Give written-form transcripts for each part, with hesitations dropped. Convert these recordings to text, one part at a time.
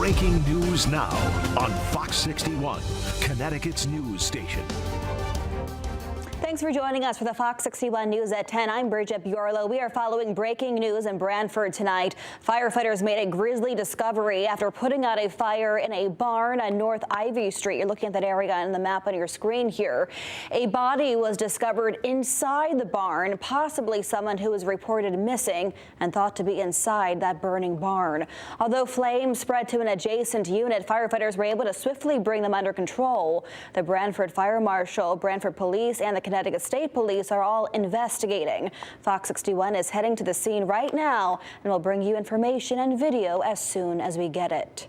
Breaking news now on Fox 61, Connecticut's news station. Thanks for joining us for the Fox 61 News at 10. I'm Bridget Bjorlo. We are following breaking news in Branford tonight. Firefighters made a grisly discovery after putting out a fire in a barn on North Ivy Street. You're looking at that area on the map on your screen here. A body was discovered inside the barn, possibly someone who was reported missing and thought to be inside that burning barn. Although flames spread to an adjacent unit, firefighters were able to swiftly bring them under control. The Branford Fire Marshal, Branford Police, and the Connecticut State Police are all investigating. Fox 61 is heading to the scene right now and will bring you information and video as soon as we get it.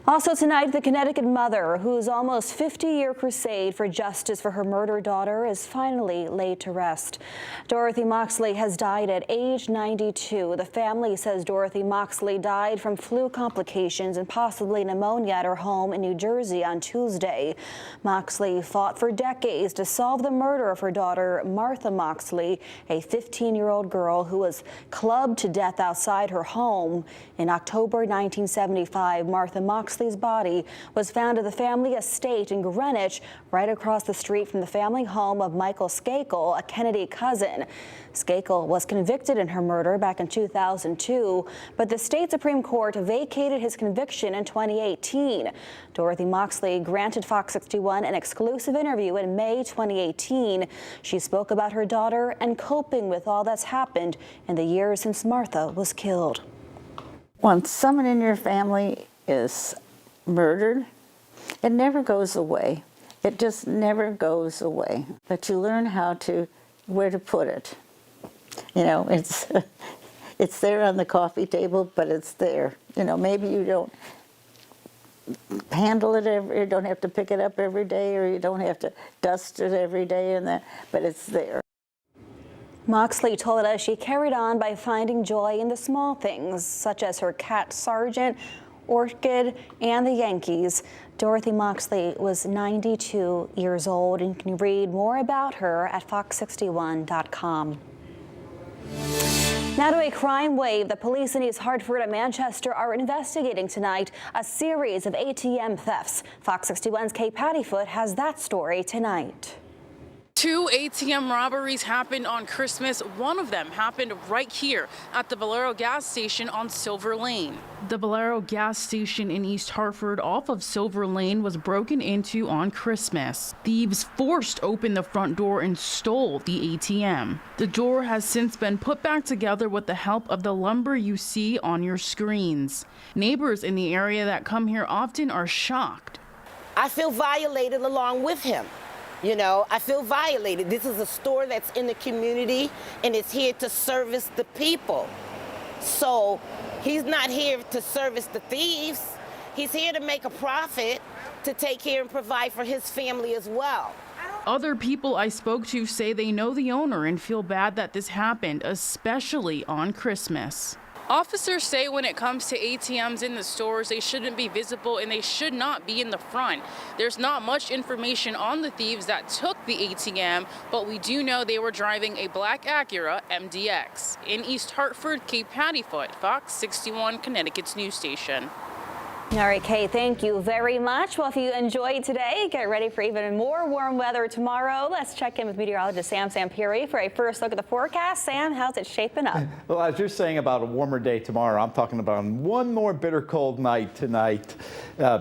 Also tonight, the Connecticut mother, whose almost 50-year crusade for justice for her murdered daughter is finally laid to rest. Dorothy Moxley has died at age 92. The family says Dorothy Moxley died from flu complications and possibly pneumonia at her home in New Jersey on Tuesday. Moxley fought for decades to solve the murder of her daughter, Martha Moxley, a 15-year-old girl who was clubbed to death outside her home. In October 1975, Martha Moxley's body was found at the family estate in Greenwich, right across the street from the family home of Michael Skakel, a Kennedy cousin. Skakel was convicted in her murder back in 2002, but the state Supreme Court vacated his conviction in 2018. Dorothy Moxley granted Fox 61 an exclusive interview in May 2018. She spoke about her daughter and coping with all that's happened in the years since Martha was killed. Once someone in your family is murdered, it never goes away. It just never goes away. But you learn where to put it. You know, it's there on the coffee table, but it's there. You know, maybe you don't handle it you don't have to pick it up every day, or you don't have to dust it every day, but it's there. Moxley told us she carried on by finding joy in the small things, such as her cat Sergeant, Orchid, and the Yankees. Dorothy Moxley was 92 years old, and you can read more about her at fox61.com. Now to a crime wave. The police in East Hartford and Manchester are investigating tonight a series of ATM thefts. Fox 61's Kate Pattyfoot has that story tonight. 2 ATM robberies happened on Christmas. One of them happened right here at the Valero gas station on Silver Lane. The Valero gas station in East Hartford off of Silver Lane was broken into on Christmas. Thieves forced open the front door and stole the ATM. The door has since been put back together with the help of the lumber you see on your screens. Neighbors in the area that come here often are shocked. I feel violated along with him. You know, I feel violated. This is a store that's in the community, and it's here to service the people. So he's not here to service the thieves. He's here to make a profit, to take care and provide for his family as well. Other people I spoke to say they know the owner and feel bad that this happened, especially on Christmas. Officers say when it comes to ATMs in the stores, they shouldn't be visible and they should not be in the front. There's not much information on the thieves that took the ATM, but we do know they were driving a black Acura MDX. In East Hartford, Kate Pattyfoot, Fox 61, Connecticut's news station. All right, Kay, thank you very much. Well, if you enjoyed today, get ready for even more warm weather tomorrow. Let's check in with meteorologist Sam Sampieri for a first look at the forecast. Sam, how's it shaping up? Well, as you're saying about a warmer day tomorrow, I'm talking about one more bitter cold night tonight,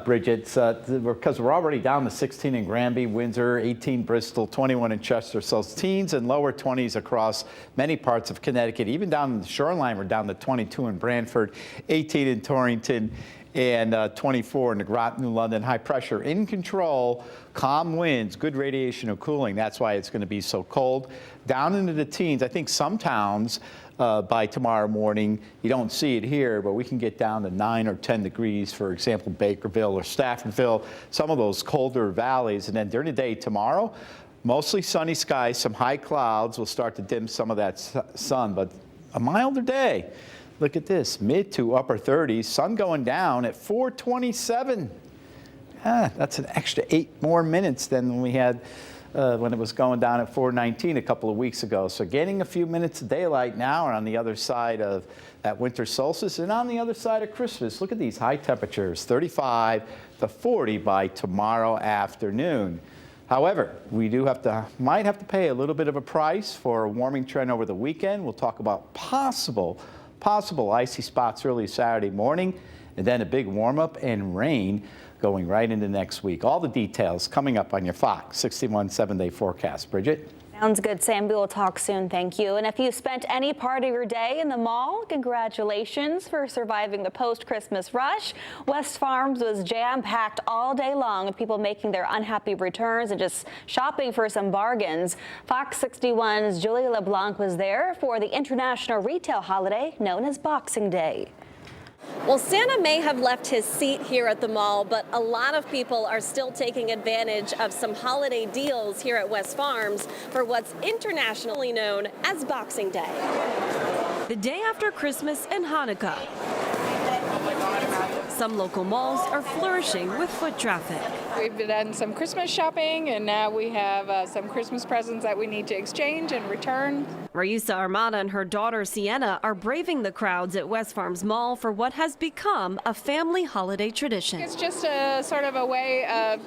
Bridget, because we're already down to 16 in Granby, Windsor, 18 Bristol, 21 in Chester. So teens and lower 20s across many parts of Connecticut. Even down in the shoreline, we're down to 22 in Branford, 18 in Torrington, and 24 in the Groton, New London. High pressure in control, calm winds, good radiation of cooling. That's why it's going to be so cold. Down into the teens. I think some towns by tomorrow morning, you don't see it here, but we can get down to 9 or 10 degrees, for example, Bakerville or Staffordville, some of those colder valleys. And then during the day tomorrow, mostly sunny skies, some high clouds will start to dim some of that sun, but a milder day. Look at this, mid to upper 30s, sun going down at 4:27. That's an extra 8 more minutes than we had when it was going down at 4:19 a couple of weeks ago. So getting a few minutes of daylight now, and on the other side of at winter solstice. And on the other side of Christmas, look at these high temperatures, 35 to 40 by tomorrow afternoon. However, we might have to pay a little bit of a price for a warming trend over the weekend. We'll talk about possible icy spots early Saturday morning, and then a big warm-up and rain going right into next week. All the details coming up on your Fox 61 7-day forecast. Bridget? Sounds good, Sam. We will talk soon. Thank you. And if you spent any part of your day in the mall, congratulations for surviving the post-Christmas rush. West Farms was jam-packed all day long with people making their unhappy returns and just shopping for some bargains. Fox 61's Julia LeBlanc was there for the international retail holiday known as Boxing Day. Well, Santa may have left his seat here at the mall, but a lot of people are still taking advantage of some holiday deals here at West Farms for what's internationally known as Boxing Day. The day after Christmas and Hanukkah, some local malls are flourishing with foot traffic. We've done some Christmas shopping, and now we have some Christmas presents that we need to exchange and return. Raisa Armada and her daughter Sienna are braving the crowds at West Farms Mall for what has become a family holiday tradition. It's just a sort of a way of,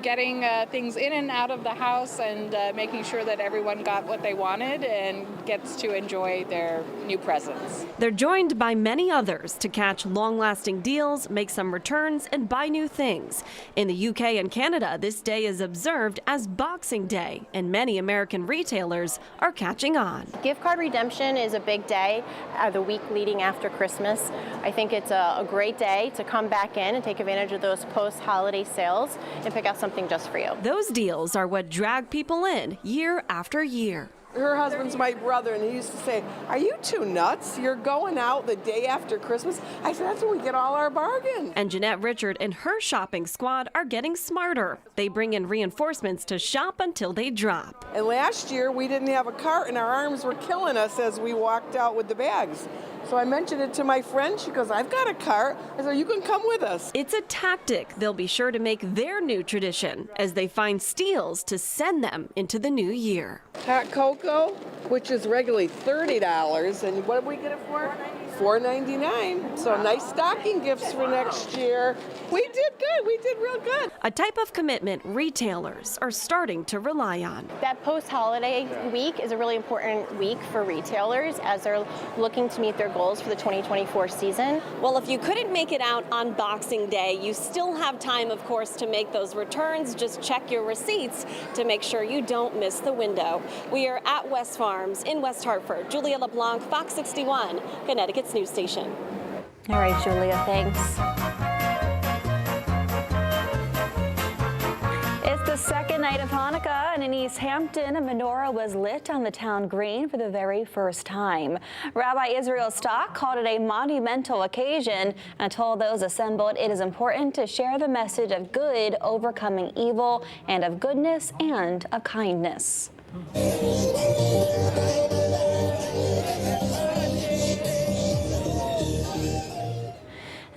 getting things in and out of the house and making sure that everyone got what they wanted and gets to enjoy their new presents. They're joined by many others to catch long-lasting deals, make some returns, and buy new things. In the UK and Canada, this day is observed as Boxing Day, and many American retailers are catching on. Gift card redemption is a big day, the week leading after Christmas. I think it's a great day to come back in and take advantage of those post-holiday sales and pick out something just for you. Those deals are what drag people in year after year. Her husband's my brother, and he used to say, "Are you two nuts? You're going out the day after Christmas?" I said, "That's when we get all our bargains." And Jeanette Richard and her shopping squad are getting smarter. They bring in reinforcements to shop until they drop. And last year, we didn't have a cart, and our arms were killing us as we walked out with the bags. So I mentioned it to my friend. She goes, "I've got a cart." I said, "You can come with us." It's a tactic they'll be sure to make their new tradition as they find steals to send them into the new year. Hot cocoa, which is regularly $30, and what did we get it for? $4.99. So nice stocking gifts for next year. We did good. We did real good. A type of commitment retailers are starting to rely on. That post-holiday week is a really important week for retailers as they're looking to meet their goals for the 2024 season. Well, if you couldn't make it out on Boxing Day, you still have time, of course, to make those returns. Just check your receipts to make sure you don't miss the window. We are at West Farms in West Hartford. Julia LeBlanc, Fox 61, Connecticut's news station. All right, Julia, thanks. It's the second night of Hanukkah, and in East Hampton, a menorah was lit on the town green for the very first time. Rabbi Israel Stock called it a monumental occasion and told those assembled it is important to share the message of good overcoming evil and of goodness and of kindness.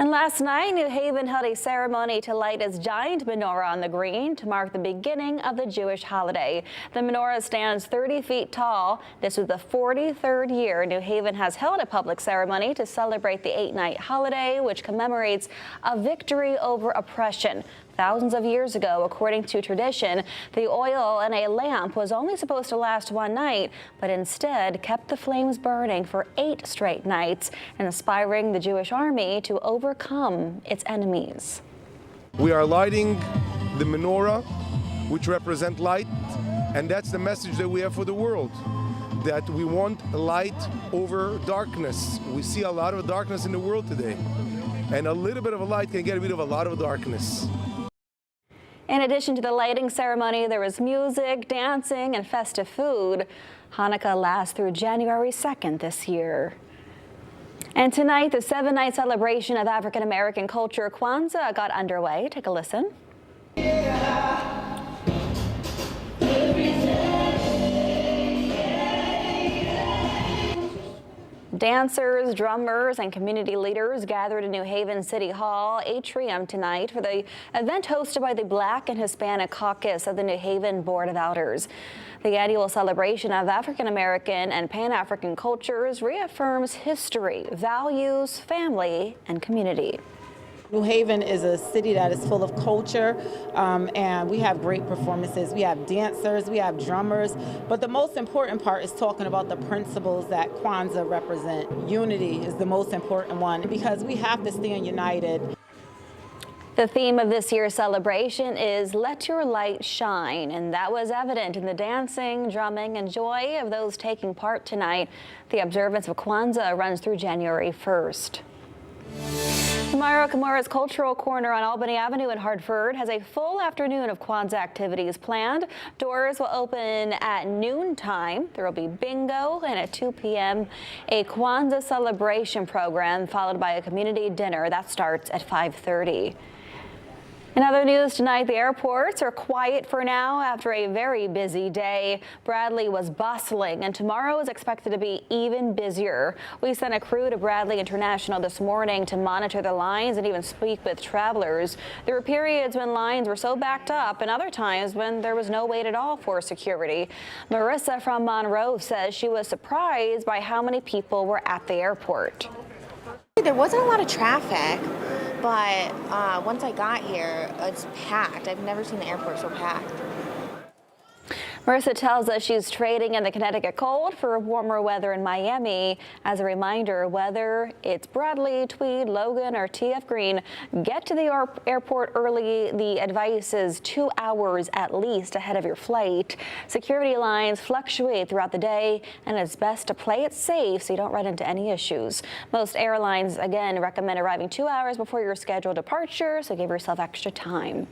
And last night, New Haven held a ceremony to light its giant menorah on the green to mark the beginning of the Jewish holiday. The menorah stands 30 feet tall. This was the 43rd year New Haven has held a public ceremony to celebrate the 8-night holiday, which commemorates a victory over oppression. Thousands of years ago, according to tradition, the oil in a lamp was only supposed to last one night, but instead kept the flames burning for 8 straight nights, inspiring the Jewish army to overcome its enemies. We are lighting the menorah, which represent light, and that's the message that we have for the world, that we want light over darkness. We see a lot of darkness in the world today, and a little bit of a light can get rid of a lot of darkness. In addition to the lighting ceremony, there was music, dancing, and festive food. Hanukkah lasts through January 2nd this year. And tonight, the 7-night celebration of African American culture, Kwanzaa, got underway. Take a listen. Dancers, drummers, and community leaders gathered in New Haven City Hall atrium tonight for the event hosted by the Black and Hispanic Caucus of the New Haven Board of Elders. The annual celebration of African American and Pan-African cultures reaffirms history, values, family, and community. New Haven is a city that is full of culture, and we have great performances. We have dancers, we have drummers, but the most important part is talking about the principles that Kwanzaa represent. Unity is the most important one because we have to stand united. The theme of this year's celebration is Let Your Light Shine, and that was evident in the dancing, drumming, and joy of those taking part tonight. The observance of Kwanzaa runs through January 1st. Myra Kimura's Cultural Corner on Albany Avenue in Hartford has a full afternoon of Kwanzaa activities planned. Doors will open at noontime. There will be bingo, and at 2 p.m. a Kwanzaa celebration program followed by a community dinner that starts at 5:30. In other news tonight, the airports are quiet for now after a very busy day. Bradley was bustling, and tomorrow is expected to be even busier. We sent a crew to Bradley International this morning to monitor the lines and even speak with travelers. There were periods when lines were so backed up and other times when there was no wait at all for security. Marissa from Monroe says she was surprised by how many people were at the airport. There wasn't a lot of traffic, but once I got here, it's packed. I've never seen the airport so packed. Marissa tells us she's trading in the Connecticut cold for warmer weather in Miami. As a reminder, whether it's Bradley, Tweed, Logan, or TF Green, get to the airport early. The advice is 2 hours at least ahead of your flight. Security lines fluctuate throughout the day, and it's best to play it safe so you don't run into any issues. Most airlines, again, recommend arriving 2 hours before your scheduled departure, so give yourself extra time.